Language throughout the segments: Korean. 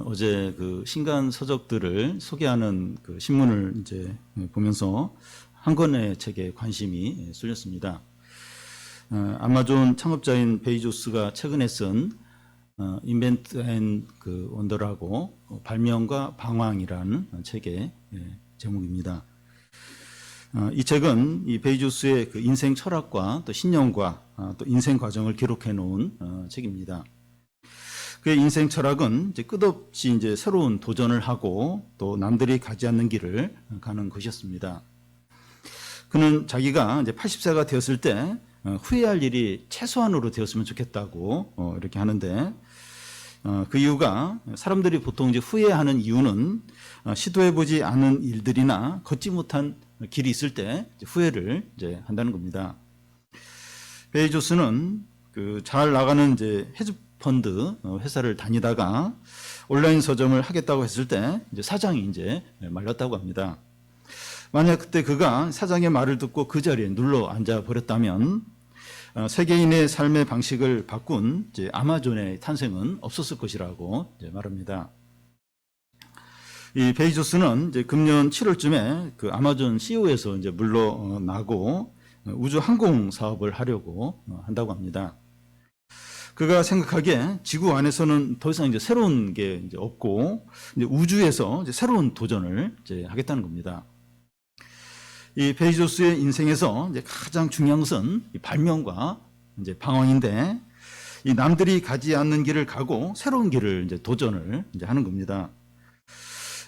어제 그 신간 서적들을 소개하는 그 신문을 이제 보면서 한 권의 책에 관심이 쏠렸습니다. 아마존 창업자인 베이조스가 최근에 쓴 인벤트 앤 그 원더라고 발명과 방황이라는 책의 제목입니다. 이 책은 이 베이조스의 그 인생 철학과 또 신념과 또 인생 과정을 기록해 놓은 책입니다. 그의 인생 철학은 이제 끝없이 이제 새로운 도전을 하고 또 남들이 가지 않는 길을 가는 것이었습니다. 그는 자기가 이제 80세가 되었을 때 후회할 일이 최소한으로 되었으면 좋겠다고 이렇게 하는데, 그 이유가 사람들이 보통 이제 후회하는 이유는 시도해보지 않은 일들이나 걷지 못한 길이 있을 때 후회를 이제 한다는 겁니다. 베이조스는 그 잘 나가는 이제 헤지펀드 회사를 다니다가 온라인 서점을 하겠다고 했을 때 이제 사장이 이제 말렸다고 합니다. 만약 그때 그가 사장의 말을 듣고 그 자리에 눌러 앉아 버렸다면 세계인의 삶의 방식을 바꾼 이제 아마존의 탄생은 없었을 것이라고 이제 말합니다. 이 베이조스는 이제 금년 7월쯤에 그 아마존 CEO에서 이제 물러나고 우주 항공 사업을 하려고 한다고 합니다. 그가 생각하기에 지구 안에서는 더 이상 이제 새로운 게 이제 없고 이제 우주에서 이제 새로운 도전을 이제 하겠다는 겁니다. 이 베이조스의 인생에서 이제 가장 중요한 것은 이 발명과 이제 방황인데, 이 남들이 가지 않는 길을 가고 새로운 길을 이제 도전을 이제 하는 겁니다.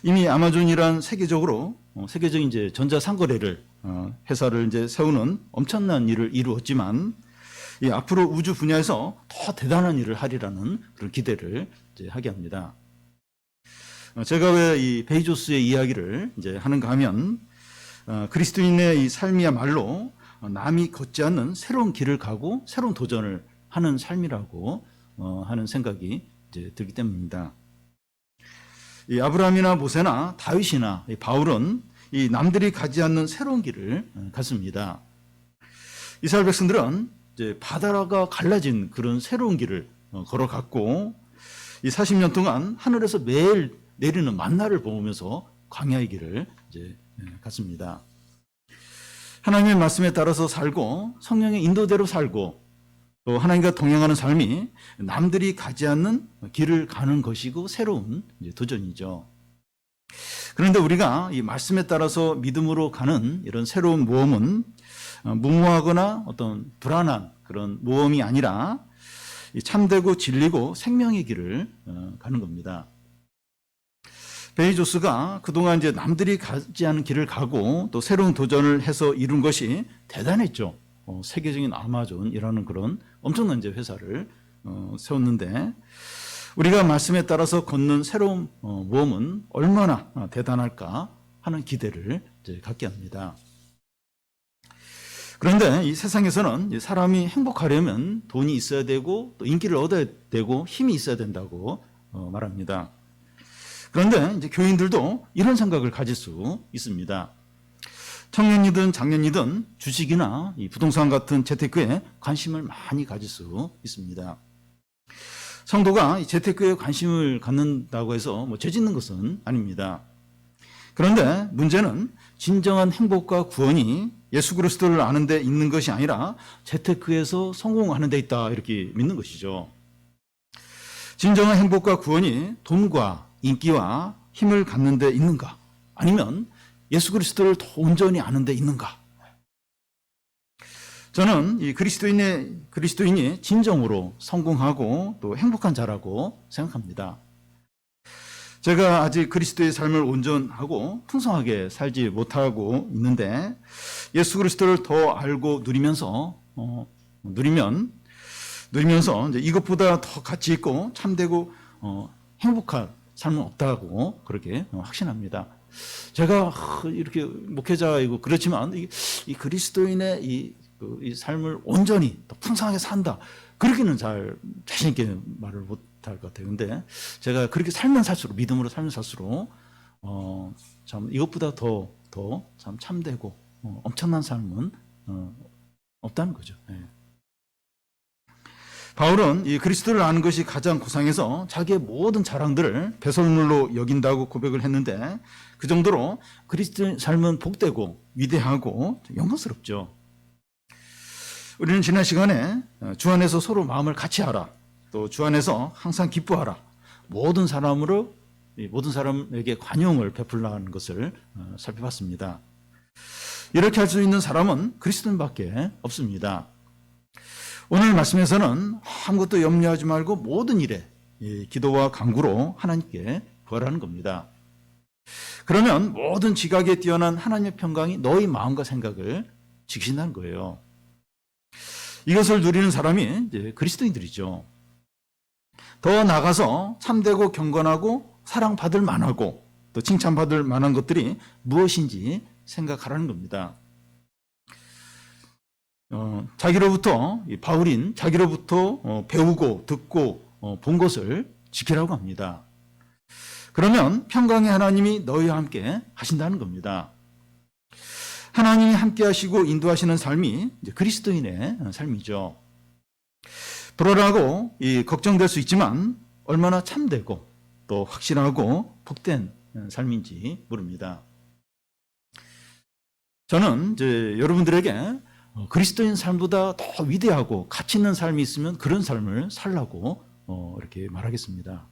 이미 아마존이란 세계적인 이제 전자상거래를 회사를 이제 세우는 엄청난 일을 이루었지만, 이 앞으로 우주 분야에서 더 대단한 일을 하리라는 그런 기대를 이제 하게 합니다. 제가 왜 이 베이조스의 이야기를 이제 하는가 하면, 그리스도인의 이 삶이야말로 남이 걷지 않는 새로운 길을 가고 새로운 도전을 하는 삶이라고 하는 생각이 이제 들기 때문입니다. 이 아브라함이나 모세나 다윗이나 이 바울은 이 남들이 가지 않는 새로운 길을 갔습니다. 이스라엘 백성들은 이제 바다가 갈라진 그런 새로운 길을 걸어갔고, 이 40년 동안 하늘에서 매일 내리는 만나를 보면서 광야의 길을 이제 갔습니다. 하나님의 말씀에 따라서 살고 성령의 인도대로 살고 또 하나님과 동행하는 삶이 남들이 가지 않는 길을 가는 것이고 새로운 도전이죠. 그런데 우리가 이 말씀에 따라서 믿음으로 가는 이런 새로운 모험은 무모하거나 어떤 불안한 그런 모험이 아니라 참되고 진리고 생명의 길을 가는 겁니다. 베이조스가 그동안 이제 남들이 가지 않은 길을 가고 또 새로운 도전을 해서 이룬 것이 대단했죠. 세계적인 아마존이라는 그런 엄청난 이제 회사를 세웠는데, 우리가 말씀에 따라서 걷는 새로운 모험은 얼마나 대단할까 하는 기대를 이제 갖게 합니다. 그런데 이 세상에서는 사람이 행복하려면 돈이 있어야 되고 또 인기를 얻어야 되고 힘이 있어야 된다고 말합니다. 그런데 이제 교인들도 이런 생각을 가질 수 있습니다. 청년이든 장년이든 주식이나 이 부동산 같은 재테크에 관심을 많이 가질 수 있습니다. 성도가 이 재테크에 관심을 갖는다고 해서 죄 짓는 것은 아닙니다. 그런데 문제는 진정한 행복과 구원이 예수 그리스도를 아는 데 있는 것이 아니라 재테크에서 성공하는 데 있다, 이렇게 믿는 것이죠. 진정한 행복과 구원이 돈과 인기와 힘을 갖는 데 있는가? 아니면 예수 그리스도를 더 온전히 아는 데 있는가? 저는 이 그리스도인이 진정으로 성공하고 또 행복한 자라고 생각합니다. 제가 아직 그리스도의 삶을 온전하고 풍성하게 살지 못하고 있는데, 예수 그리스도를 더 알고 누리면서 이제 이것보다 더 가치 있고 참되고 행복한 삶은 없다고 그렇게 확신합니다. 제가 이렇게 목회자이고 그렇지만 이 그리스도인의 이 삶을 온전히 더 풍성하게 산다, 그렇게는 잘 자신 있게 말을 못할 것 같아요. 근데 제가 그렇게 살면 살수록, 믿음으로 살면 살수록 참 이것보다 더 참 참되고 엄청난 삶은 없다는 거죠. 바울은 이 그리스도를 아는 것이 가장 고상해서 자기의 모든 자랑들을 배설물로 여긴다고 고백을 했는데, 그 정도로 그리스도의 삶은 복되고 위대하고 영광스럽죠. 우리는 지난 시간에 주 안에서 서로 마음을 같이 하라, 또 주 안에서 항상 기뻐하라, 모든 사람에게 관용을 베풀라는 것을 살펴봤습니다. 이렇게 할 수 있는 사람은 그리스도인밖에 없습니다. 오늘 말씀에서는 아무것도 염려하지 말고 모든 일에 기도와 간구로 하나님께 구하라는 겁니다. 그러면 모든 지각에 뛰어난 하나님의 평강이 너희 마음과 생각을 지키신다는 거예요. 이것을 누리는 사람이 이제 그리스도인들이죠. 더 나아가서 참되고 경건하고 사랑받을 만하고 또 칭찬받을 만한 것들이 무엇인지 생각하라는 겁니다. 바울인 자기로부터 배우고 듣고 본 것을 지키라고 합니다. 그러면 평강의 하나님이 너희와 함께 하신다는 겁니다. 하나님이 함께 하시고 인도하시는 삶이 이제 그리스도인의 삶이죠. 불안하고 걱정될 수 있지만 얼마나 참되고 또 확실하고 복된 삶인지 모릅니다. 저는 이제 여러분들에게 그리스도인 삶보다 더 위대하고 가치 있는 삶이 있으면 그런 삶을 살라고 이렇게 말하겠습니다.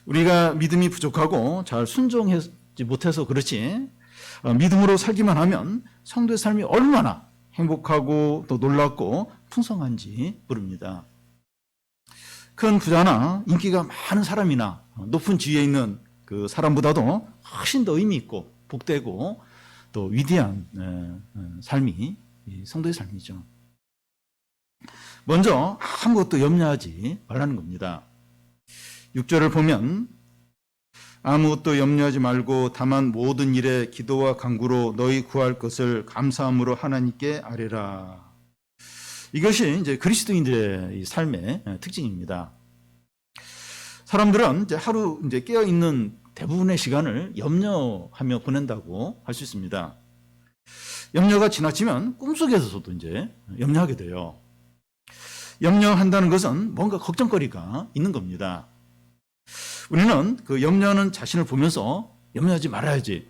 우리가 믿음이 부족하고 잘 순종하지 못해서 그렇지, 믿음으로 살기만 하면 성도의 삶이 얼마나 행복하고 또 놀랍고 풍성한지 모릅니다. 큰 부자나 인기가 많은 사람이나 높은 지위에 있는 그 사람보다도 훨씬 더 의미 있고 복되고 또 위대한 삶이 성도의 삶이죠. 먼저 아무것도 염려하지 말라는 겁니다. 6절을 보면 아무것도 염려하지 말고 다만 모든 일에 기도와 간구로 너희 구할 것을 감사함으로 하나님께 아뢰라. 이것이 이제 그리스도인들의 삶의 특징입니다. 사람들은 이제 하루 이제 깨어 있는 대부분의 시간을 염려하며 보낸다고 할 수 있습니다. 염려가 지나치면 꿈속에서도 이제 염려하게 돼요. 염려한다는 것은 뭔가 걱정거리가 있는 겁니다. 우리는 그 염려하는 자신을 보면서 염려하지 말아야지,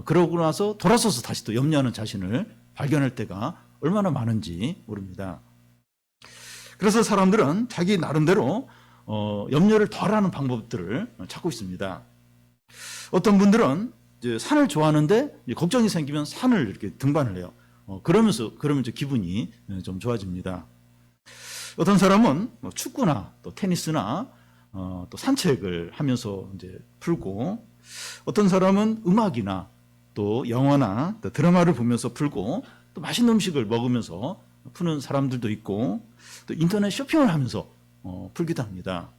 그러고 나서 돌아서서 다시 또 염려하는 자신을 발견할 때가 얼마나 많은지 모릅니다. 그래서 사람들은 자기 나름대로 염려를 덜하는 방법들을 찾고 있습니다. 어떤 분들은 이제 산을 좋아하는데 걱정이 생기면 산을 이렇게 등반을 해요. 그러면 이제 기분이 좀 좋아집니다. 어떤 사람은 뭐 축구나 또 테니스나 또 산책을 하면서 이제 풀고, 어떤 사람은 음악이나 또 영화나 또 드라마를 보면서 풀고, 또 맛있는 음식을 먹으면서 푸는 사람들도 있고, 또 인터넷 쇼핑을 하면서 풀기도 합니다.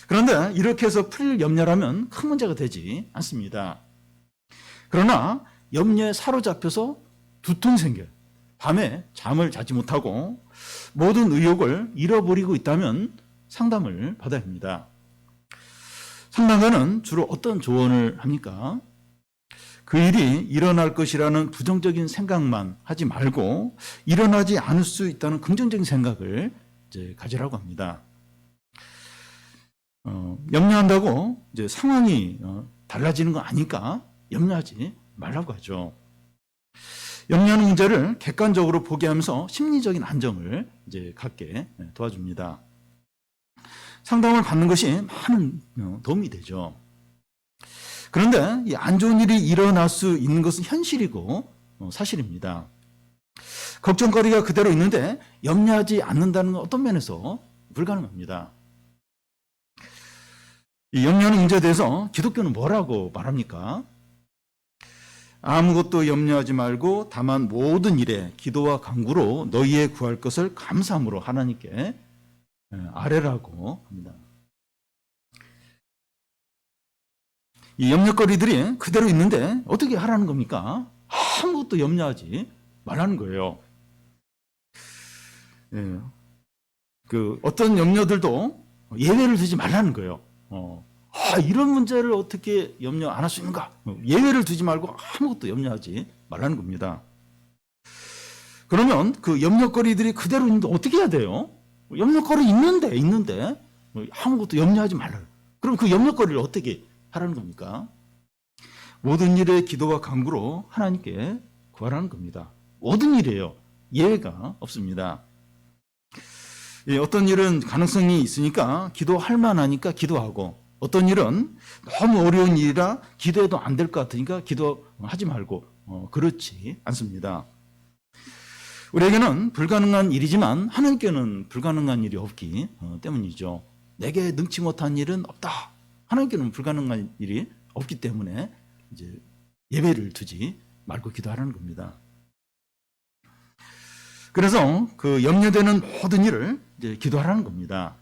그런데 이렇게 해서 풀 염려라면 큰 문제가 되지 않습니다. 그러나 염려에 사로잡혀서 두통이 생겨요. 밤에 잠을 자지 못하고 모든 의욕을 잃어버리고 있다면 상담을 받아야 합니다. 상담가는 주로 어떤 조언을 합니까? 그 일이 일어날 것이라는 부정적인 생각만 하지 말고 일어나지 않을 수 있다는 긍정적인 생각을 이제 가지라고 합니다. 염려한다고 이제 상황이 달라지는 거 아니까 염려하지 말라고 하죠. 염려하는 문제를 객관적으로 보게 하면서 심리적인 안정을 이제 갖게 도와줍니다. 상담을 받는 것이 많은 도움이 되죠. 그런데 이 안 좋은 일이 일어날 수 있는 것은 현실이고 사실입니다. 걱정거리가 그대로 있는데 염려하지 않는다는 건 어떤 면에서 불가능합니다. 이 염려하는 문제에 대해서 기독교는 뭐라고 말합니까? 아무것도 염려하지 말고 다만 모든 일에 기도와 간구로 너희의 구할 것을 감사함으로 하나님께 아뢰라고 합니다. 이 염려거리들이 그대로 있는데 어떻게 하라는 겁니까? 아무것도 염려하지 말라는 거예요. 그 어떤 염려들도 예외를 두지 말라는 거예요. 이런 문제를 어떻게 염려 안 할 수 있는가? 예외를 두지 말고 아무것도 염려하지 말라는 겁니다. 그러면 그 염려거리들이 그대로 있는데 어떻게 해야 돼요? 염려거리 있는데 아무것도 염려하지 말아요. 그럼 그 염려거리를 어떻게 하라는 겁니까? 모든 일에 기도와 간구로 하나님께 구하라는 겁니다. 모든 일이에요. 예외가 없습니다. 어떤 일은 가능성이 있으니까 기도할 만하니까 기도하고, 어떤 일은 너무 어려운 일이라 기도해도 안 될 것 같으니까 기도하지 말고, 그렇지 않습니다. 우리에게는 불가능한 일이지만 하나님께는 불가능한 일이 없기 때문이죠. 내게 능치 못한 일은 없다. 하나님께는 불가능한 일이 없기 때문에 이제 예배를 두지 말고 기도하라는 겁니다. 그래서 그 염려되는 모든 일을 이제 기도하라는 겁니다.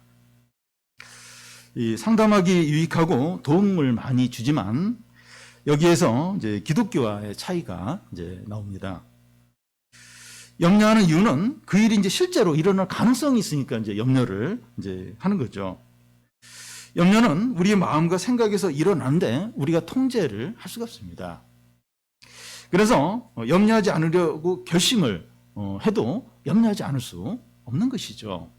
이 상담하기 유익하고 도움을 많이 주지만 여기에서 이제 기독교와의 차이가 이제 나옵니다. 염려하는 이유는 그 일이 이제 실제로 일어날 가능성이 있으니까 이제 염려를 이제 하는 거죠. 염려는 우리의 마음과 생각에서 일어나는데 우리가 통제를 할 수가 없습니다. 그래서 염려하지 않으려고 결심을 해도 염려하지 않을 수 없는 것이죠.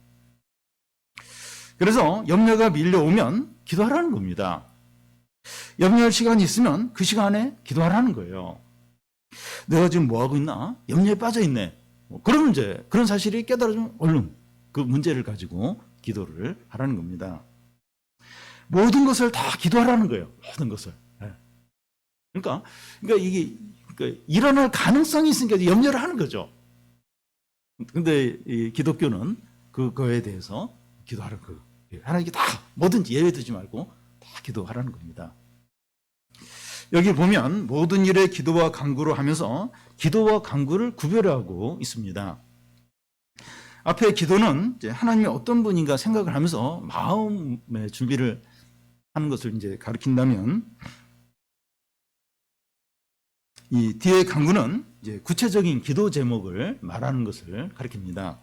그래서 염려가 밀려오면 기도하라는 겁니다. 염려할 시간이 있으면 그 시간에 기도하라는 거예요. 내가 지금 뭐하고 있나? 염려에 빠져 있네. 그러면 이제 그런 사실이 깨달아지면 얼른 그 문제를 가지고 기도를 하라는 겁니다. 모든 것을 다 기도하라는 거예요. 모든 것을. 그러니까 이게 일어날 가능성이 있으니까 염려를 하는 거죠. 근데 이 기독교는 그거에 대해서 기도하라는 거예요. 하나님께 다 뭐든지 예외 두지 말고 다 기도하라는 겁니다. 여기 보면 모든 일에 기도와 간구로 하면서 기도와 간구를 구별하고 있습니다. 앞에 기도는 이제 하나님이 어떤 분인가 생각을 하면서 마음의 준비를 하는 것을 이제 가리킨다면, 이 뒤에 간구는 이제 구체적인 기도 제목을 말하는 것을 가리킵니다.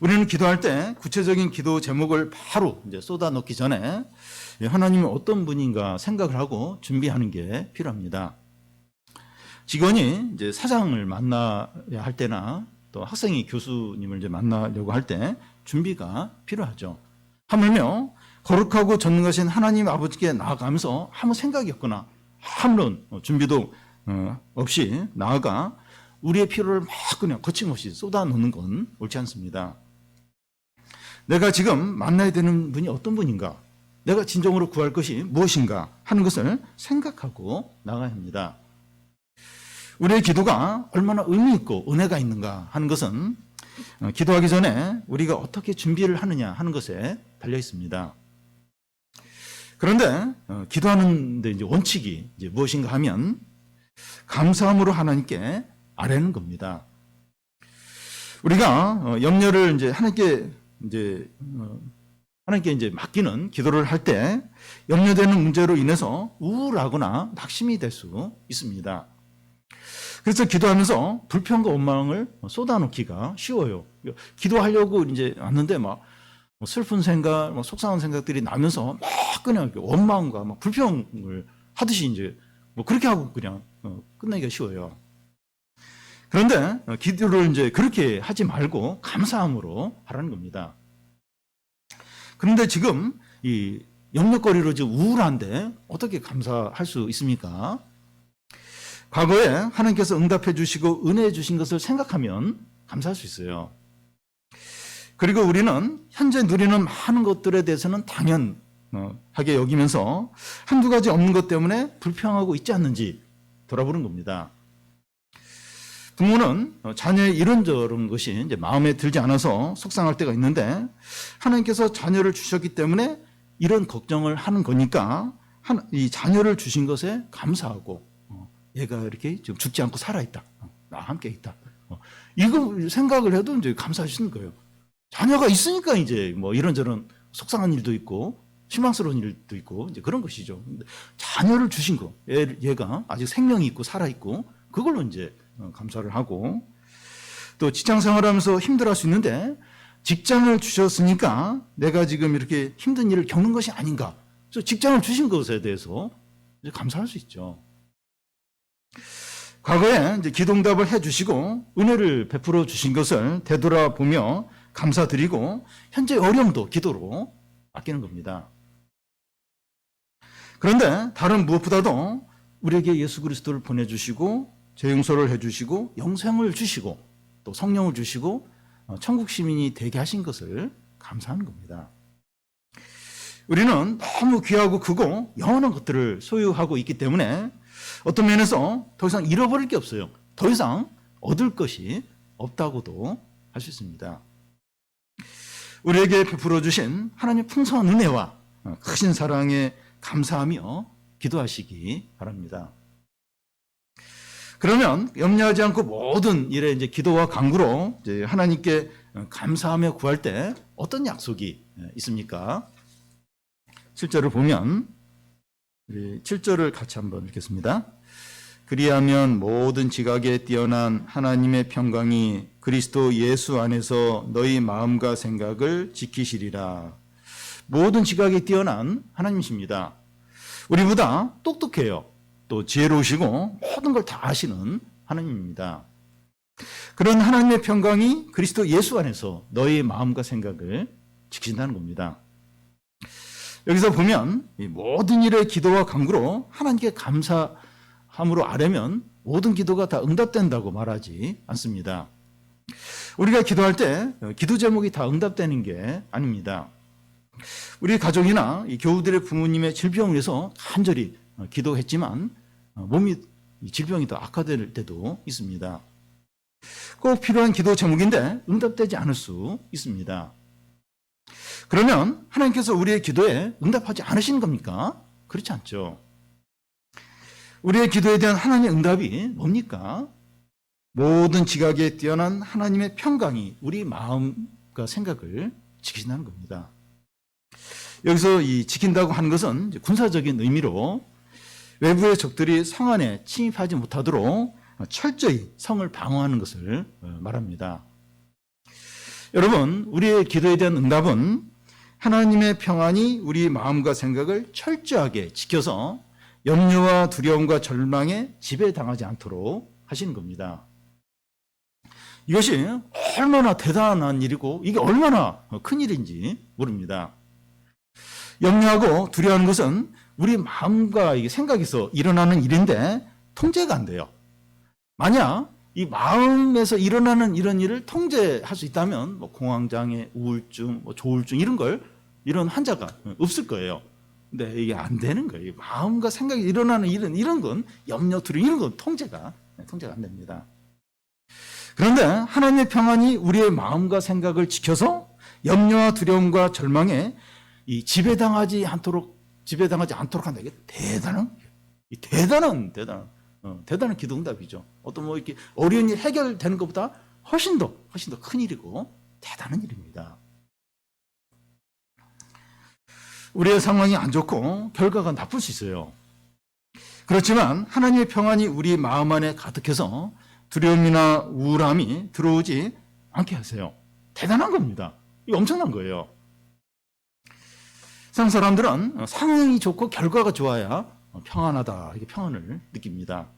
우리는 기도할 때 구체적인 기도 제목을 바로 이제 쏟아넣기 전에 하나님이 어떤 분인가 생각을 하고 준비하는 게 필요합니다. 직원이 이제 사장을 만나야 할 때나 또 학생이 교수님을 이제 만나려고 할 때 준비가 필요하죠. 하물며 거룩하고 전능하신 하나님 아버지께 나아가면서 아무 생각이 없거나 아무런 준비도 없이 나아가 우리의 필요를 막 그냥 거침없이 쏟아놓는 건 옳지 않습니다. 내가 지금 만나야 되는 분이 어떤 분인가, 내가 진정으로 구할 것이 무엇인가 하는 것을 생각하고 나가야 합니다. 우리의 기도가 얼마나 의미 있고 은혜가 있는가 하는 것은 기도하기 전에 우리가 어떻게 준비를 하느냐 하는 것에 달려 있습니다. 그런데 기도하는데 이제 원칙이 이제 무엇인가 하면 감사함으로 하나님께 아뢰는 겁니다. 우리가 염려를 이제 하나님께 이제 맡기는 기도를 할 때 염려되는 문제로 인해서 우울하거나 낙심이 될 수 있습니다. 그래서 기도하면서 불평과 원망을 쏟아놓기가 쉬워요. 기도하려고 이제 왔는데 막 슬픈 생각, 속상한 생각들이 나면서 막 그냥 원망과 막 불평을 하듯이 이제 그렇게 하고 그냥 끝내기가 쉬워요. 그런데 기도를 이제 그렇게 하지 말고 감사함으로 하라는 겁니다. 그런데 지금 이 염려거리로 지금 우울한데 어떻게 감사할 수 있습니까? 과거에 하나님께서 응답해 주시고 은혜해 주신 것을 생각하면 감사할 수 있어요. 그리고 우리는 현재 누리는 많은 것들에 대해서는 당연하게 여기면서 한두 가지 없는 것 때문에 불평하고 있지 않는지 돌아보는 겁니다. 부모는 자녀의 이런저런 것이 이제 마음에 들지 않아서 속상할 때가 있는데 하나님께서 자녀를 주셨기 때문에 이런 걱정을 하는 거니까 이 자녀를 주신 것에 감사하고 얘가 이렇게 지금 죽지 않고 살아있다. 나와 함께 있다. 이거 생각을 해도 이제 감사하시는 거예요. 자녀가 있으니까 이제 뭐 이런저런 속상한 일도 있고 실망스러운 일도 있고 이제 그런 것이죠. 자녀를 주신 거, 얘가 아직 생명이 있고 살아있고 그걸로 이제 감사를 하고, 또 직장 생활하면서 힘들어할 수 있는데 직장을 주셨으니까 내가 지금 이렇게 힘든 일을 겪는 것이 아닌가. 그래서 직장을 주신 것에 대해서 이제 감사할 수 있죠. 과거에 이제 기도응답을 해주시고 은혜를 베풀어 주신 것을 되돌아보며 감사드리고 현재 어려움도 기도로 아끼는 겁니다. 그런데 다른 무엇보다도 우리에게 예수 그리스도를 보내주시고 죄 용서를 해주시고 영생을 주시고 또 성령을 주시고 천국 시민이 되게 하신 것을 감사하는 겁니다. 우리는 너무 귀하고 크고 영원한 것들을 소유하고 있기 때문에 어떤 면에서 더 이상 잃어버릴 게 없어요. 더 이상 얻을 것이 없다고도 할 수 있습니다. 우리에게 베풀어 주신 하나님의 풍성한 은혜와 크신 사랑에 감사하며 기도하시기 바랍니다. 그러면 염려하지 않고 모든 일에 이제 기도와 간구로 이제 하나님께 감사하며 구할 때 어떤 약속이 있습니까? 7절을 보면 우리 7절을 같이 한번 읽겠습니다. 그리하면 모든 지각에 뛰어난 하나님의 평강이 그리스도 예수 안에서 너희 마음과 생각을 지키시리라. 모든 지각에 뛰어난 하나님이십니다. 우리보다 똑똑해요. 또 지혜로우시고 모든 걸 다 아시는 하나님입니다. 그런 하나님의 평강이 그리스도 예수 안에서 너희 마음과 생각을 지키신다는 겁니다. 여기서 보면 모든 일의 기도와 간구로 하나님께 감사함으로 아뢰면 모든 기도가 다 응답된다고 말하지 않습니다. 우리가 기도할 때 기도 제목이 다 응답되는 게 아닙니다. 우리 가족이나 교우들의 부모님의 질병을 위해서 간절히 기도했지만 몸이 질병이 더 악화될 때도 있습니다. 꼭 필요한 기도 제목인데 응답되지 않을 수 있습니다. 그러면 하나님께서 우리의 기도에 응답하지 않으신 겁니까? 그렇지 않죠. 우리의 기도에 대한 하나님의 응답이 뭡니까? 모든 지각에 뛰어난 하나님의 평강이 우리 마음과 생각을 지키신다는 겁니다. 여기서 이 지킨다고 하는 것은 군사적인 의미로 외부의 적들이 성 안에 침입하지 못하도록 철저히 성을 방어하는 것을 말합니다. 여러분, 우리의 기도에 대한 응답은 하나님의 평안이 우리 마음과 생각을 철저하게 지켜서 염려와 두려움과 절망에 지배당하지 않도록 하시는 겁니다. 이것이 얼마나 대단한 일이고 이게 얼마나 큰 일인지 모릅니다. 염려하고 두려워하는 것은 우리 마음과 생각에서 일어나는 일인데 통제가 안 돼요. 만약 이 마음에서 일어나는 이런 일을 통제할 수 있다면 공황장애, 우울증, 조울증 이런 환자가 없을 거예요. 근데 이게 안 되는 거예요. 마음과 생각이 일어나는 이런 건 염려, 두려움 이런 건 통제가 안 됩니다. 그런데 하나님의 평안이 우리의 마음과 생각을 지켜서 염려와 두려움과 절망에 지배당하지 않도록 한다. 이게 대단한 기도응답이죠. 어떤 이렇게 어려운 일 해결되는 것보다 훨씬 더 큰 일이고 대단한 일입니다. 우리의 상황이 안 좋고 결과가 나쁠 수 있어요. 그렇지만 하나님의 평안이 우리 마음 안에 가득해서 두려움이나 우울함이 들어오지 않게 하세요. 대단한 겁니다. 이거 엄청난 거예요. 세상 사람들은 상황이 좋고 결과가 좋아야 평안하다, 이렇게 평안을 느낍니다.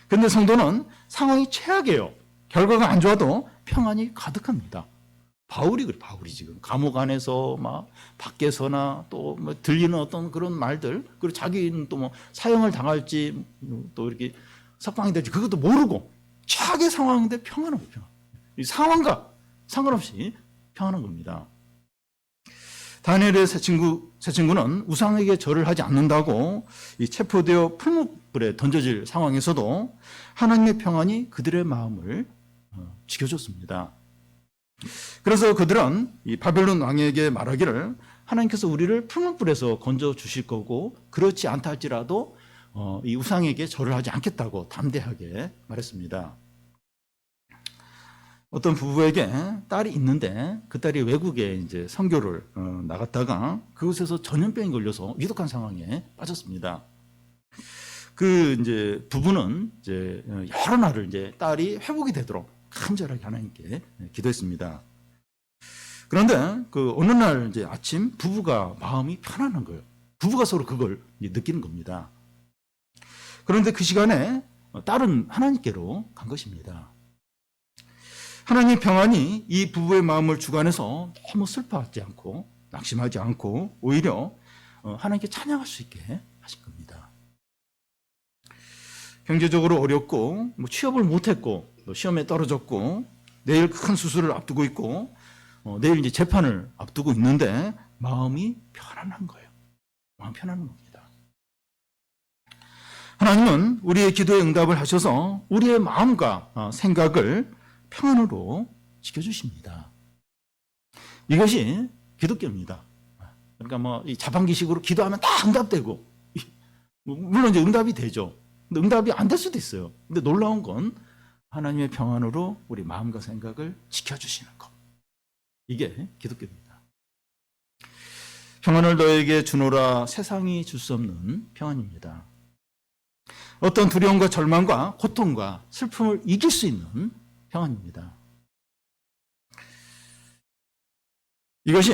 그런데 성도는 상황이 최악이에요. 결과가 안 좋아도 평안이 가득합니다. 바울이 지금 감옥 안에서 밖에서나 또 들리는 어떤 그런 말들, 그리고 자기는 또 사형을 당할지 또 이렇게 석방이 될지 그것도 모르고 최악의 상황인데 평안한 거죠. 이 상황과 상관없이 평안한 겁니다. 다니엘의 세 친구는 우상에게 절을 하지 않는다고 체포되어 풀무불에 던져질 상황에서도 하나님의 평안이 그들의 마음을 지켜줬습니다. 그래서 그들은 이 바벨론 왕에게 말하기를 하나님께서 우리를 풀무불에서 건져 주실 거고 그렇지 않다 할지라도 이 우상에게 절을 하지 않겠다고 담대하게 말했습니다. 어떤 부부에게 딸이 있는데 그 딸이 외국에 이제 선교를 나갔다가 그곳에서 전염병이 걸려서 위독한 상황에 빠졌습니다. 그 이제 부부는 이제 여러 날을 이제 딸이 회복이 되도록 간절하게 하나님께 기도했습니다. 그런데 그 어느 날 이제 아침 부부가 마음이 편안한 거예요. 부부가 서로 그걸 느끼는 겁니다. 그런데 그 시간에 다른 하나님께로 간 것입니다. 하나님의 평안이 이 부부의 마음을 주관해서 너무 슬퍼하지 않고 낙심하지 않고 오히려 하나님께 찬양할 수 있게 하신 겁니다. 경제적으로 어렵고 취업을 못했고 시험에 떨어졌고 내일 큰 수술을 앞두고 있고 내일 이제 재판을 앞두고 있는데 마음이 편안한 거예요. 마음 편안한 겁니다. 하나님은 우리의 기도에 응답을 하셔서 우리의 마음과 생각을 평안으로 지켜주십니다. 이것이 기독교입니다. 그러니까 이 자판기식으로 기도하면 다 응답되고, 물론 이제 응답이 되죠. 근데 응답이 안 될 수도 있어요. 근데 놀라운 건 하나님의 평안으로 우리 마음과 생각을 지켜주시는 것. 이게 기독교입니다. 평안을 너에게 주노라 세상이 줄 수 없는 평안입니다. 어떤 두려움과 절망과 고통과 슬픔을 이길 수 있는 평안입니다. 이것이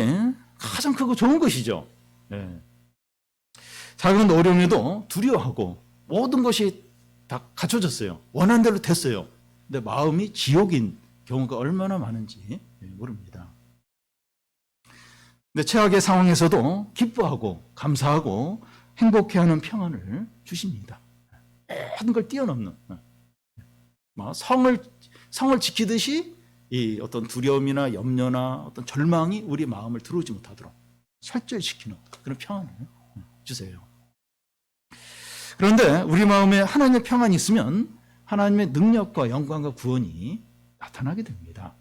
가장 크고 좋은 것이죠. 네. 작은 어려움에도 두려워하고 모든 것이 다 갖춰졌어요. 원한 대로 됐어요. 근데 마음이 지옥인 경우가 얼마나 많은지 모릅니다. 근데 최악의 상황에서도 기뻐하고 감사하고 행복해하는 평안을 주십니다. 모든 걸 뛰어넘는 성을 지키듯이 이 어떤 두려움이나 염려나 어떤 절망이 우리 마음을 들어오지 못하도록 철저시키는 그런 평안을 주세요. 그런데 우리 마음에 하나님의 평안이 있으면 하나님의 능력과 영광과 구원이 나타나게 됩니다.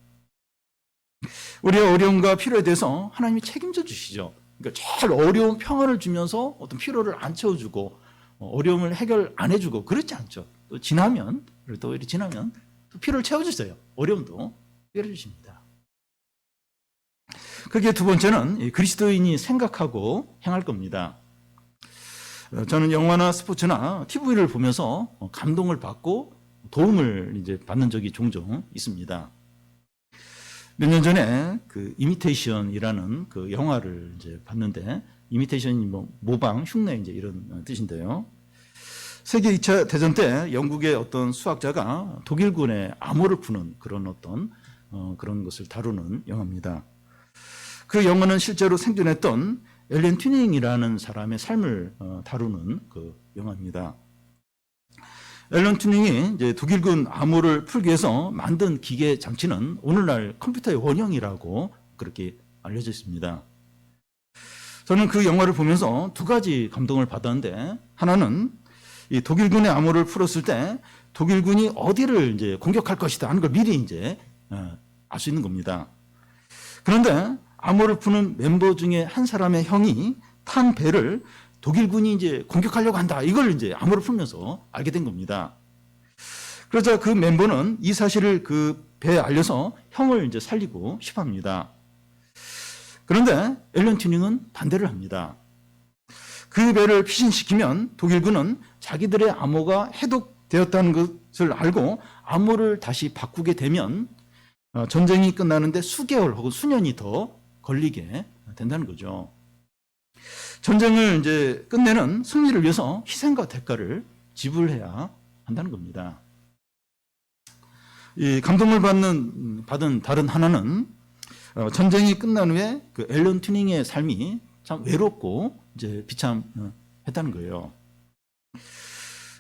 우리의 어려움과 필요에 대해서 하나님이 책임져 주시죠. 그러니까 제일 어려운 평안을 주면서 어떤 필요를 안 채워주고 어려움을 해결 안 해주고 그렇지 않죠. 또 지나면 또 필요를 채워주세요. 어려움도 해결해 주십니다. 그게 두 번째는 그리스도인이 생각하고 행할 겁니다. 저는 영화나 스포츠나 TV를 보면서 감동을 받고 도움을 이제 받는 적이 종종 있습니다. 몇 년 전에 그 이미테이션이라는 그 영화를 이제 봤는데, 이미테이션이 모방, 흉내 이제 이런 뜻인데요. 세계 2차 대전 때 영국의 어떤 수학자가 독일군의 암호를 푸는 그런 어떤 그런 것을 다루는 영화입니다. 그 영화는 실제로 생존했던 앨런 튜닝이라는 사람의 삶을 다루는 그 영화입니다. 앨런 튜닝이 이제 독일군 암호를 풀기 위해서 만든 기계 장치는 오늘날 컴퓨터의 원형이라고 그렇게 알려져 있습니다. 저는 그 영화를 보면서 두 가지 감동을 받았는데, 하나는 이 독일군의 암호를 풀었을 때 독일군이 어디를 이제 공격할 것이다 하는 걸 미리 이제 알 수 있는 겁니다. 그런데 암호를 푸는 멤버 중에 한 사람의 형이 탄 배를 독일군이 이제 공격하려고 한다. 이걸 이제 암호를 풀면서 알게 된 겁니다. 그러자 그 멤버는 이 사실을 그 배에 알려서 형을 이제 살리고 싶어 합니다. 그런데 앨런 튜닝은 반대를 합니다. 그 배를 피신시키면 독일군은 자기들의 암호가 해독되었다는 것을 알고 암호를 다시 바꾸게 되면 전쟁이 끝나는데 수개월 혹은 수년이 더 걸리게 된다는 거죠. 전쟁을 이제 끝내는 승리를 위해서 희생과 대가를 지불해야 한다는 겁니다. 이 감동을 받은 다른 하나는 전쟁이 끝난 후에 그 앨런 튜닝의 삶이 참 외롭고 이제 비참했다는 거예요.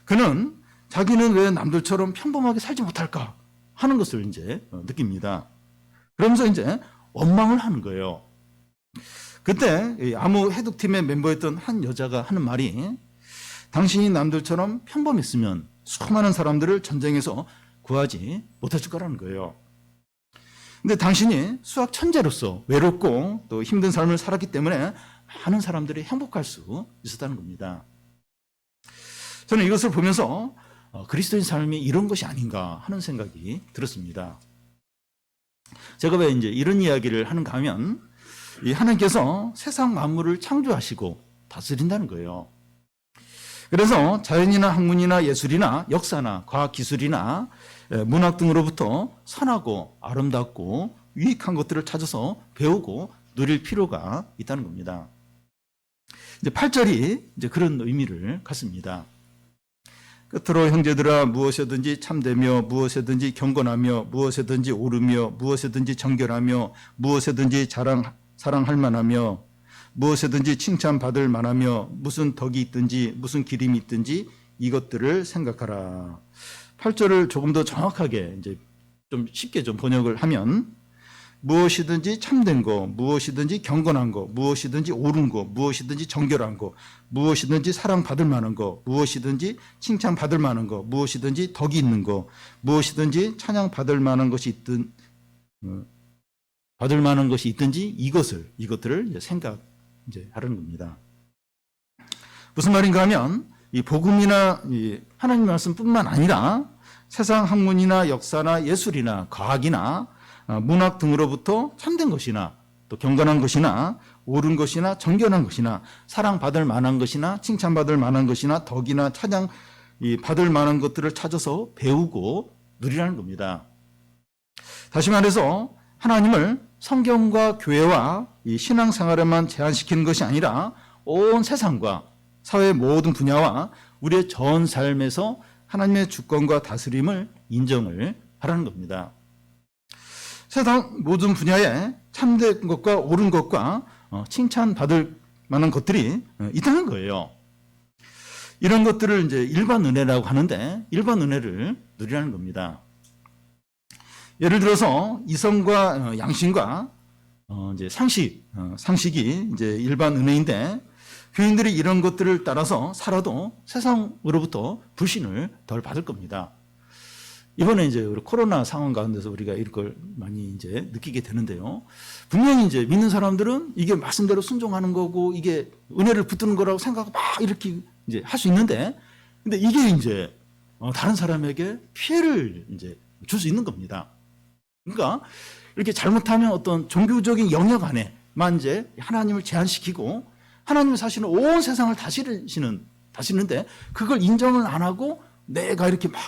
그는 자기는 왜 남들처럼 평범하게 살지 못할까 하는 것을 이제 느낍니다. 그러면서 이제 원망을 하는 거예요. 그때 암호 해독팀의 멤버였던 한 여자가 하는 말이, 당신이 남들처럼 평범했으면 수많은 사람들을 전쟁에서 구하지 못했을 거라는 거예요. 근데 당신이 수학 천재로서 외롭고 또 힘든 삶을 살았기 때문에 많은 사람들이 행복할 수 있었다는 겁니다. 저는 이것을 보면서 그리스도인 삶이 이런 것이 아닌가 하는 생각이 들었습니다. 제가 왜 이제 이런 이야기를 하는가 하면, 이 하나님께서 세상 만물을 창조하시고 다스린다는 거예요. 그래서 자연이나 학문이나 예술이나 역사나 과학기술이나 문학 등으로부터 선하고 아름답고 유익한 것들을 찾아서 배우고 누릴 필요가 있다는 겁니다. 이제 8절이 이제 그런 의미를 갖습니다. 끝으로 형제들아 무엇이든지 참되며 무엇이든지 경건하며 무엇이든지 옳으며 무엇이든지 정결하며 무엇이든지 사랑할 만하며 무엇이든지 칭찬받을 만하며 무슨 덕이 있든지 무슨 기림이 있든지 이것들을 생각하라. 8절을 조금 더 정확하게 이제 좀 쉽게 좀 번역을 하면 무엇이든지 참된 거, 무엇이든지 경건한 거, 무엇이든지 옳은 거, 무엇이든지 정결한 거, 무엇이든지 사랑받을 만한 거, 무엇이든지 칭찬받을 만한 거, 무엇이든지 덕이 있는 거, 무엇이든지 찬양받을 만한 것이 받을 만한 것이 있든지 이것들을 이제 생각하라는 겁니다. 무슨 말인가 하면 이 복음이나 이 하나님 말씀뿐만 아니라 세상 학문이나 역사나 예술이나 과학이나 문학 등으로부터 참된 것이나 또 경건한 것이나 옳은 것이나 정결한 것이나 사랑받을 만한 것이나 칭찬받을 만한 것이나 덕이나 찬양 받을 만한 것들을 찾아서 배우고 누리라는 겁니다. 다시 말해서 하나님을 성경과 교회와 이 신앙생활에만 제한시키는 것이 아니라 온 세상과 사회의 모든 분야와 우리의 전 삶에서 하나님의 주권과 다스림을 인정을 하라는 겁니다. 세상 모든 분야에 참된 것과 옳은 것과 칭찬받을 만한 것들이 있다는 거예요. 이런 것들을 이제 일반 은혜라고 하는데 일반 은혜를 누리라는 겁니다. 예를 들어서 이성과 양심과 이제 상식이 이제 일반 은혜인데 교인들이 이런 것들을 따라서 살아도 세상으로부터 불신을 덜 받을 겁니다. 이번에 이제 우리 코로나 상황 가운데서 우리가 이런 걸 많이 이제 느끼게 되는데요. 분명히 이제 믿는 사람들은 이게 말씀대로 순종하는 거고 이게 은혜를 붙드는 거라고 생각하고 막 이렇게 이제 할 수 있는데, 근데 이게 이제 다른 사람에게 피해를 이제 줄 수 있는 겁니다. 그러니까 이렇게 잘못하면 어떤 종교적인 영역 안에만 이제 하나님을 제한시키고 하나님은 사실은 온 세상을 다스리는데 그걸 인정을 안 하고 내가 이렇게 막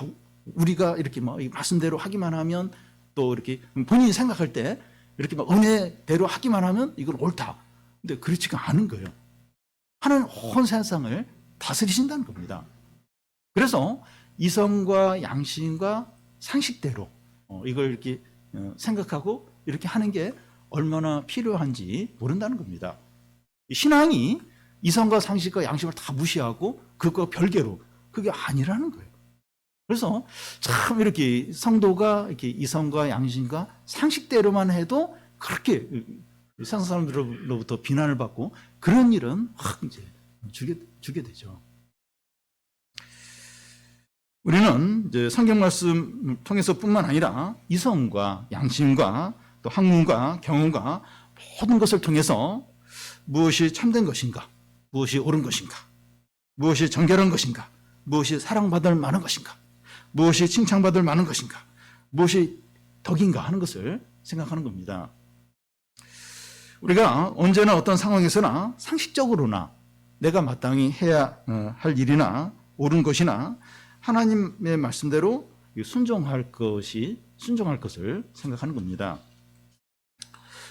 우리가 이렇게 막 말씀대로 하기만 하면 또 이렇게 본인이 생각할 때 이렇게 막 은혜대로 하기만 하면 이건 옳다. 근데 그렇지가 않은 거예요. 하나님 온 세상을 다스리신다는 겁니다. 그래서 이성과 양심과 상식대로 이걸 이렇게 생각하고 이렇게 하는 게 얼마나 필요한지 모른다는 겁니다. 신앙이 이성과 상식과 양심을 다 무시하고 그것과 별개로 그게 아니라는 거예요. 그래서 참 이렇게 성도가 이렇게 이성과 양심과 상식대로만 해도 그렇게 세상 사람들로부터 비난을 받고 그런 일은 확 이제 주게 되죠. 우리는 이제 성경 말씀 통해서뿐만 아니라 이성과 양심과 또 학문과 경험과 모든 것을 통해서 무엇이 참된 것인가, 무엇이 옳은 것인가, 무엇이 정결한 것인가, 무엇이 사랑받을 만한 것인가, 무엇이 칭찬받을 만한 것인가, 무엇이 덕인가 하는 것을 생각하는 겁니다. 우리가 언제나 어떤 상황에서나 상식적으로나 내가 마땅히 해야 할 일이나 옳은 것이나 하나님의 말씀대로 순종할 것을 생각하는 겁니다.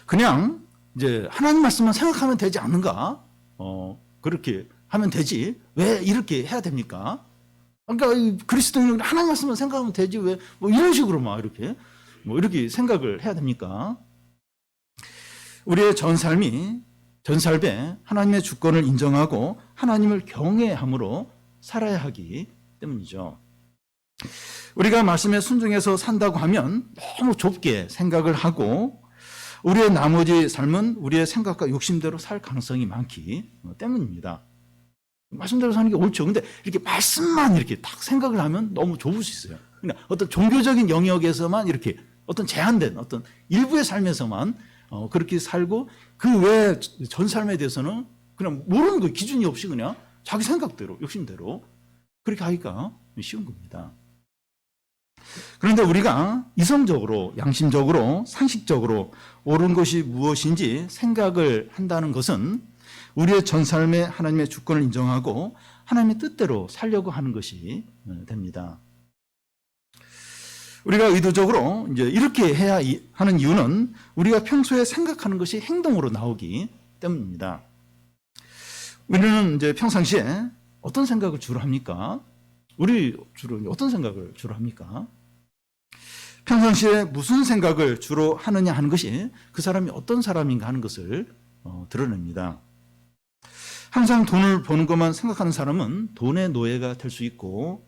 그냥 이제 하나님 말씀만 생각하면 되지 않는가? 그렇게 하면 되지. 왜 이렇게 해야 됩니까? 그러니까 그리스도인은 하나님 말씀만 생각하면 되지. 왜 뭐 이런 식으로 막 이렇게 생각을 해야 됩니까? 우리의 전 삶에 하나님의 주권을 인정하고 하나님을 경외함으로 살아야 하기 때문이죠. 우리가 말씀에 순종해서 산다고 하면 너무 좁게 생각을 하고 우리의 나머지 삶은 우리의 생각과 욕심대로 살 가능성이 많기 때문입니다. 말씀대로 사는 게 옳죠. 근데 이렇게 말씀만 이렇게 딱 생각을 하면 너무 좁을 수 있어요. 그러니까 어떤 종교적인 영역에서만 이렇게 어떤 제한된 어떤 일부의 삶에서만 그렇게 살고 그 외 전 삶에 대해서는 그냥 모르는 거 기준이 없이 그냥 자기 생각대로 욕심대로 그렇게 하기가 쉬운 겁니다. 그런데 우리가 이성적으로, 양심적으로, 상식적으로 옳은 것이 무엇인지 생각을 한다는 것은 우리의 전 삶에 하나님의 주권을 인정하고 하나님의 뜻대로 살려고 하는 것이 됩니다. 우리가 의도적으로 이제 이렇게 해야 하는 이유는 우리가 평소에 생각하는 것이 행동으로 나오기 때문입니다. 우리는 이제 평상시에 어떤 생각을 주로 합니까? 우리 주로 어떤 생각을 주로 합니까? 평상시에 무슨 생각을 주로 하느냐 하는 것이 그 사람이 어떤 사람인가 하는 것을 드러냅니다. 항상 돈을 버는 것만 생각하는 사람은 돈의 노예가 될 수 있고,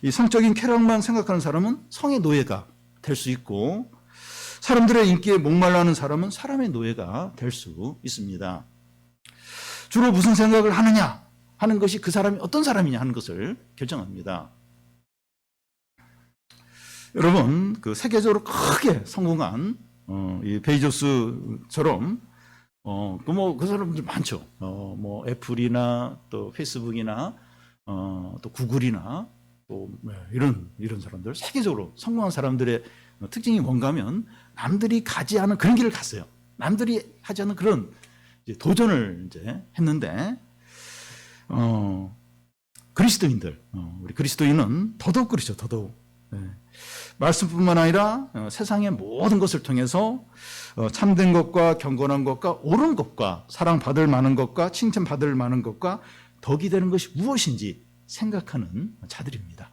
이 성적인 쾌락만 생각하는 사람은 성의 노예가 될 수 있고, 사람들의 인기에 목말라하는 사람은 사람의 노예가 될 수 있습니다. 주로 무슨 생각을 하느냐 하는 것이 그 사람이 어떤 사람이냐 하는 것을 결정합니다. 여러분, 그 세계적으로 크게 성공한 이 베이조스처럼 그 사람들 많죠. 뭐 애플이나 또 페이스북이나 또 구글이나 또 이런 사람들, 세계적으로 성공한 사람들의 특징이 뭔가 하면 남들이 가지 않은 그런 길을 갔어요. 남들이 하지 않은 그런 이제 도전을 이제 했는데, 그리스도인들, 우리 그리스도인은 더더욱 그렇죠. 더더욱. 말씀뿐만 아니라 세상의 모든 것을 통해서 참된 것과 경건한 것과 옳은 것과 사랑받을 만한 것과 칭찬받을 만한 것과 덕이 되는 것이 무엇인지 생각하는 자들입니다.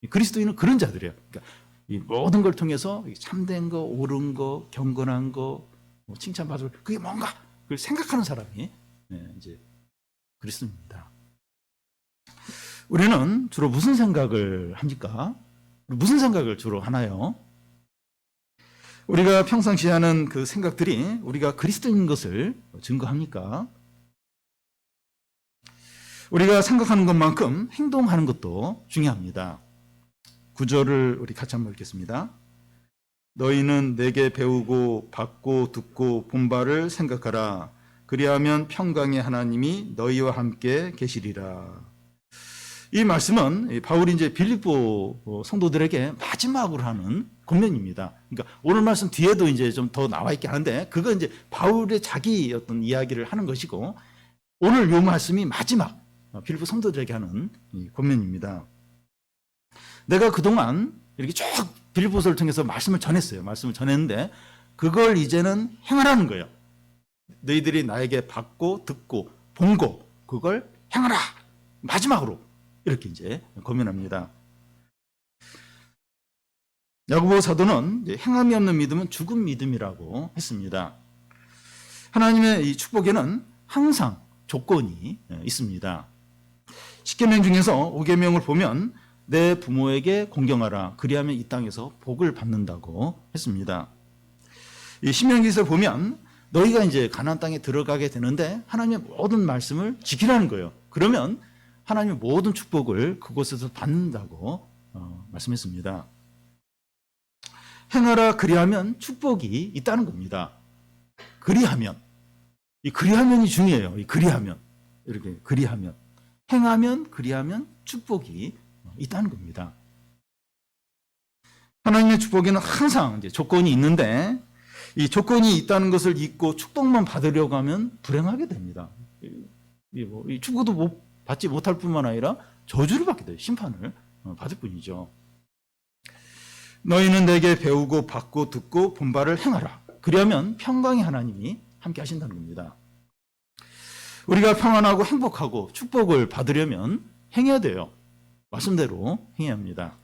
그리스도인은 그런 자들이에요. 그러니까 이 모든 걸 통해서 참된 거, 옳은 거, 경건한 거, 칭찬받을 그게 뭔가 그걸 생각하는 사람이 이제 그리스도입니다. 우리는 주로 무슨 생각을 합니까? 무슨 생각을 주로 하나요? 우리가 평상시에 하는 그 생각들이 우리가 그리스도인 것을 증거합니까? 우리가 생각하는 것만큼 행동하는 것도 중요합니다. 구절을 우리 같이 한번 읽겠습니다. 너희는 내게 배우고 받고 듣고 본 바를 생각하라. 그리하면 평강의 하나님이 너희와 함께 계시리라. 이 말씀은 바울이 이제 빌립보 성도들에게 마지막으로 하는 권면입니다. 그러니까 오늘 말씀 뒤에도 이제 좀 더 나와 있긴 한데, 그거 이제 바울의 자기 어떤 이야기를 하는 것이고, 오늘 이 말씀이 마지막 빌립보 성도들에게 하는 이 권면입니다. 내가 그동안 이렇게 쭉 빌립보서를 통해서 말씀을 전했어요. 말씀을 전했는데 그걸 이제는 행하라는 거예요. 너희들이 나에게 받고 듣고 본 거 그걸 행하라. 마지막으로 이렇게 이제 권면합니다. 야고보 사도는 행함이 없는 믿음은 죽은 믿음이라고 했습니다. 하나님의 이 축복에는 항상 조건이 있습니다. 10계명 중에서 5계명을 보면 내 부모에게 공경하라. 그리하면 이 땅에서 복을 받는다고 했습니다. 이 신명기에서 보면 너희가 이제 가나안 땅에 들어가게 되는데 하나님의 모든 말씀을 지키라는 거예요. 그러면 하나님의 모든 축복을 그곳에서 받는다고 말씀했습니다. 행하라 그리하면 축복이 있다는 겁니다. 그리하면. 이 그리하면이 중요해요. 이 그리하면. 이렇게 그리하면. 행하면 그리하면 축복이 있다는 겁니다. 하나님의 축복에는 항상 이제 조건이 있는데 이 조건이 있다는 것을 잊고 축복만 받으려고 하면 불행하게 됩니다. 이 축복도 받지 못할 뿐만 아니라 저주를 받게 돼요. 심판을 받을 뿐이죠. 너희는 내게 배우고 받고 듣고 본 바를 행하라. 그리하면 평강의 하나님이 함께 하신다는 겁니다. 우리가 평안하고 행복하고 축복을 받으려면 행해야 돼요. 말씀대로 행해야 합니다.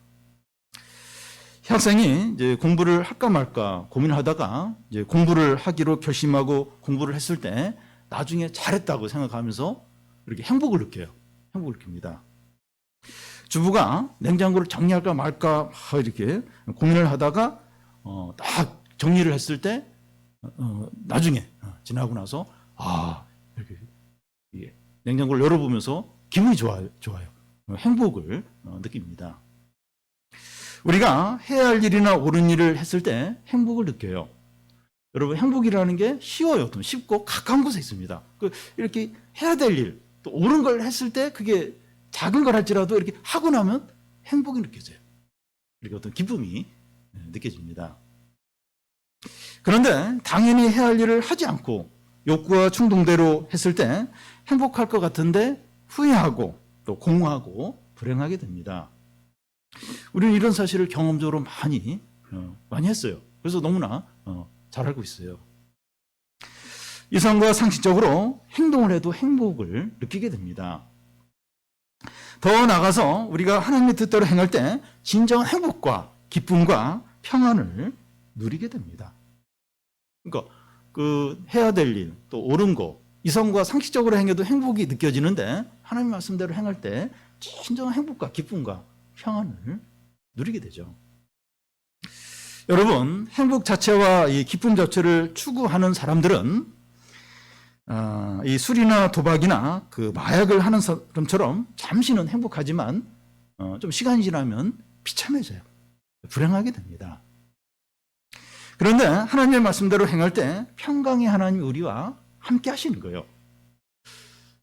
학생이 이제 공부를 할까 말까 고민하다가 이제 공부를 하기로 결심하고 공부를 했을 때 나중에 잘했다고 생각하면서 이렇게 행복을 느껴요. 행복을 느낍니다. 주부가 냉장고를 정리할까 말까 이렇게 고민을 하다가 딱 정리를 했을 때 나중에 지나고 나서 이렇게 냉장고를 열어보면서 기분이 좋아요. 행복을 느낍니다. 우리가 해야 할 일이나 옳은 일을 했을 때 행복을 느껴요. 여러분, 행복이라는 게 쉬워요. 좀 쉽고 가까운 곳에 있습니다. 이렇게 해야 될 일, 또 옳은 걸 했을 때 그게 작은 걸 할지라도 이렇게 하고 나면 행복이 느껴져요. 이렇게 어떤 기쁨이 느껴집니다. 그런데 당연히 해야 할 일을 하지 않고 욕구와 충동대로 했을 때 행복할 것 같은데 후회하고 또 공허하고 불행하게 됩니다. 우리는 이런 사실을 경험적으로 많이 했어요. 그래서 너무나 잘 알고 있어요. 이성과 상식적으로 행동을 해도 행복을 느끼게 됩니다. 더 나아가서 우리가 하나님의 뜻대로 행할 때 진정한 행복과 기쁨과 평안을 누리게 됩니다. 그러니까 그 해야 될 일, 또 옳은 거, 이성과 상식적으로 행해도 행복이 느껴지는데 하나님 말씀대로 행할 때 진정한 행복과 기쁨과 평안을 누리게 되죠. 여러분, 행복 자체와 이 기쁨 자체를 추구하는 사람들은 이 술이나 도박이나 그 마약을 하는 사람처럼 잠시는 행복하지만 좀 시간이 지나면 비참해져요. 불행하게 됩니다. 그런데 하나님의 말씀대로 행할 때 평강의 하나님이 우리와 함께 하시는 거예요.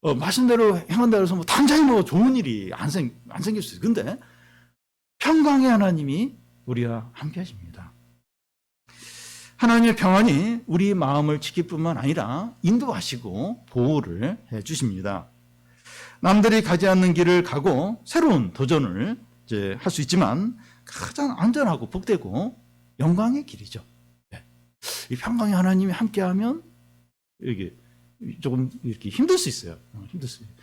말씀대로 행한다 해서 당장에 좋은 일이 안 생길 수 있어요. 근데 평강의 하나님이 우리와 함께 하십니다. 하나님의 평안이 우리 마음을 지킬 뿐만 아니라 인도하시고 보호를 해 주십니다. 남들이 가지 않는 길을 가고 새로운 도전을 이제 할 수 있지만 가장 안전하고 복되고 영광의 길이죠. 이 평강의 하나님이 함께하면 이게 조금 이렇게 힘들 수 있어요. 힘들 수 있어요.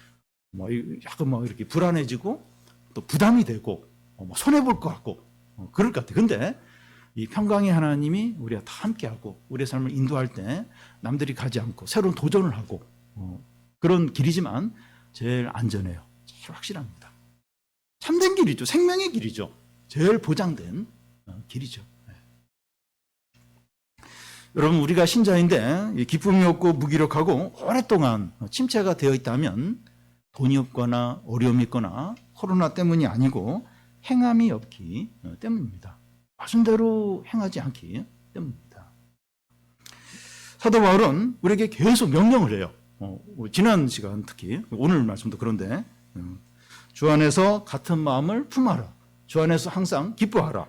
약간 이렇게 불안해지고 또 부담이 되고 손해 볼 것 같고 그럴 것 같아요. 근데 이 평강의 하나님이 우리가 다 함께하고 우리의 삶을 인도할 때 남들이 가지 않고 새로운 도전을 하고 그런 길이지만 제일 안전해요. 제일 확실합니다. 참된 길이죠. 생명의 길이죠. 제일 보장된 길이죠. 여러분, 우리가 신자인데 기쁨이 없고 무기력하고 오랫동안 침체가 되어 있다면 돈이 없거나 어려움이 있거나 코로나 때문이 아니고 행함이 없기 때문입니다. 말씀대로 행하지 않기 때문입니다. 사도 바울은 우리에게 계속 명령을 해요. 지난 시간 특히 오늘 말씀도 그런데 주 안에서 같은 마음을 품어라. 주 안에서 항상 기뻐하라.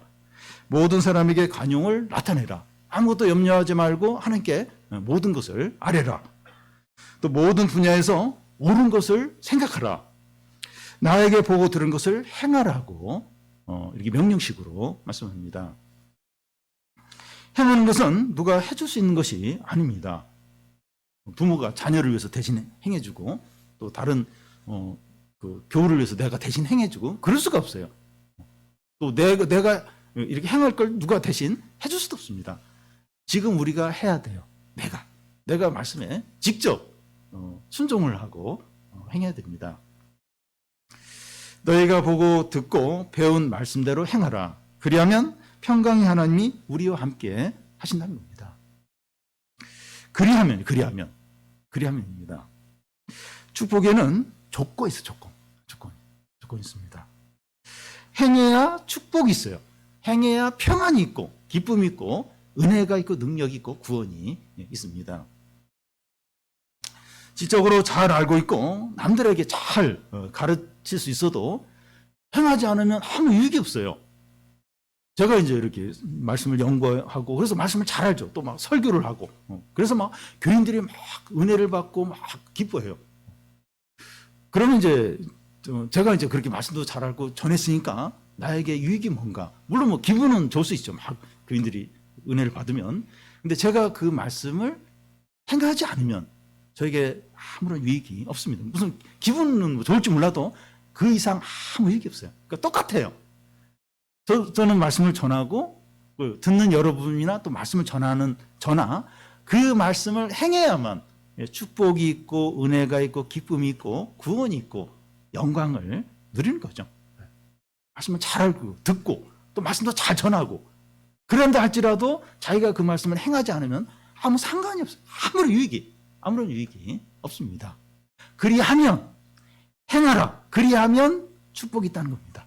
모든 사람에게 관용을 나타내라. 아무것도 염려하지 말고 하나님께 모든 것을 아뢰라. 또 모든 분야에서 옳은 것을 생각하라. 나에게 보고 들은 것을 행하라고 이렇게 명령식으로 말씀합니다. 행하는 것은 누가 해줄 수 있는 것이 아닙니다. 부모가 자녀를 위해서 대신 행해주고 또 다른 그 교우를 위해서 내가 대신 행해주고 그럴 수가 없어요. 또 내가 이렇게 행할 걸 누가 대신 해줄 수도 없습니다. 지금 우리가 해야 돼요. 내가 말씀에 직접 순종을 하고 행해야 됩니다. 너희가 보고 듣고 배운 말씀대로 행하라. 그리하면 평강의 하나님이 우리와 함께 하신다는 겁니다. 그리하면입니다. 축복에는 조건이 있어요. 조건이 있습니다. 행해야 축복이 있어요. 행해야 평안이 있고 기쁨이 있고 은혜가 있고 능력이 있고 구원이 있습니다. 지적으로 잘 알고 있고 남들에게 잘 가르칠 수 있어도 행하지 않으면 아무 유익이 없어요. 제가 이제 이렇게 말씀을 연구하고 그래서 말씀을 잘 알죠. 또 막 설교를 하고 그래서 막 교인들이 막 은혜를 받고 막 기뻐해요. 그러면 이제 제가 이제 그렇게 말씀도 잘 알고 전했으니까 나에게 유익이 뭔가, 물론 뭐 기분은 좋을 수 있죠. 막 교인들이 은혜를 받으면. 근데 제가 그 말씀을 행하지 않으면 저에게 아무런 유익이 없습니다. 무슨 기분은 뭐 좋을지 몰라도 그 이상 아무 유익이 없어요. 그러니까 똑같아요. 저는 말씀을 전하고 듣는 여러분이나 또 말씀을 전하는 저나 그 말씀을 행해야만 축복이 있고 은혜가 있고 기쁨이 있고 구원이 있고 영광을 누리는 거죠. 말씀을 잘 알고 듣고 또 말씀도 잘 전하고 그런다 할지라도 자기가 그 말씀을 행하지 않으면 아무 상관이 없어요. 아무런 유익이 없습니다. 그리하면 행하라. 그리하면 축복이 있다는 겁니다.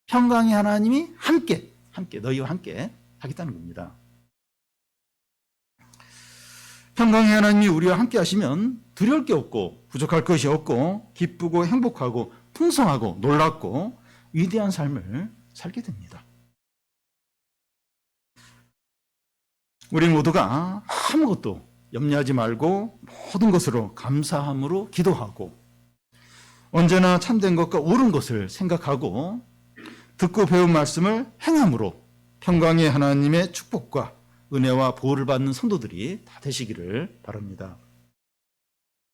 평강의 하나님이 함께 너희와 함께 하겠다는 겁니다. 평강의 하나님이 우리와 함께 하시면 두려울 게 없고 부족할 것이 없고 기쁘고 행복하고 풍성하고 놀랍고 위대한 삶을 살게 됩니다. 우리 모두가 아무것도 염려하지 말고 모든 것으로 감사함으로 기도하고 언제나 참된 것과 옳은 것을 생각하고 듣고 배운 말씀을 행함으로 평강의 하나님의 축복과 은혜와 보호를 받는 성도들이 다 되시기를 바랍니다.